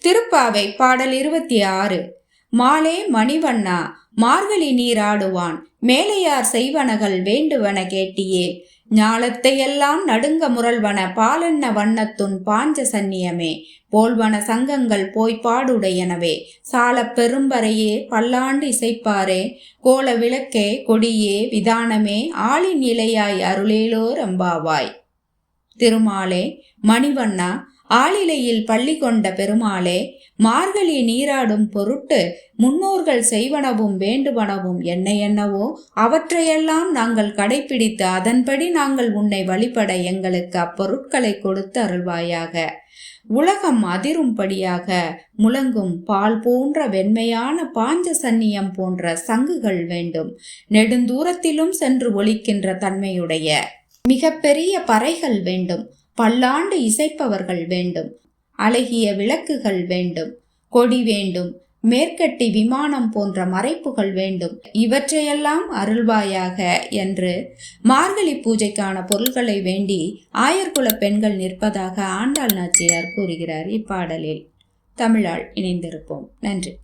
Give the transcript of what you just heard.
திருப்பாவை பாடல் 26. மாலே மணிவண்ணா மார்கழி நீராடுவான் மேலையார் செய்வனகள் வேண்டுவன கேட்டியே ஞாலத்தையெல்லாம் நடுங்க முரல்வன பாலென்ன வண்ணத்துன் பாஞ்ச சந்நியமே போல்வன சங்கங்கள் போய்ப்பாடுடையனவே சாலப் பெரும்பறையே பல்லாண்டு இசைப்பாரே கோல விளக்கே கொடியே விதானமே ஆளின் இலையாய் அருளேலோ ரம்பாவாய். திருமாலே மணிவண்ணா ஆளிலையில் பள்ளி கொண்ட பெருமாளே மார்கழி நீராடும் பொருட்டு முன்னோர்கள் செய்வனவும் வேண்டுவனவும் என்னவோ அவற்றையெல்லாம் நாங்கள் கடைபிடித்து அதன்படி நாங்கள் உன்னை வழிபட எங்களுக்கு அப்பொருட்களை கொடுத்து அருள்வாயாக. உலகம் அதிரும்படியாக முழங்கும் பால் போன்ற வெண்மையான பாஞ்ச சந்நியம் போன்ற சங்குகள் வேண்டும். நெடுந்தூரத்திலும் சென்று ஒலிக்கின்ற தன்மையுடைய மிக பெரிய பறைகள் வேண்டும். பல்லாண்டு இசைப்பவர்கள் வேண்டும். அழகிய விளக்குகள் வேண்டும். கொடி வேண்டும். மேற்கட்டி விமானம் போன்ற மறைப்புகள் வேண்டும். இவற்றையெல்லாம் அருள்வாயாக என்று மார்கழி பூஜைக்கான பொருள்களை வேண்டி ஆயர்குல பெண்கள் நிற்பதாக ஆண்டாள் நாச்சியார் கூறுகிறார். இப்பாடலில் தமிழால் இணைந்திருப்போம். நன்றி.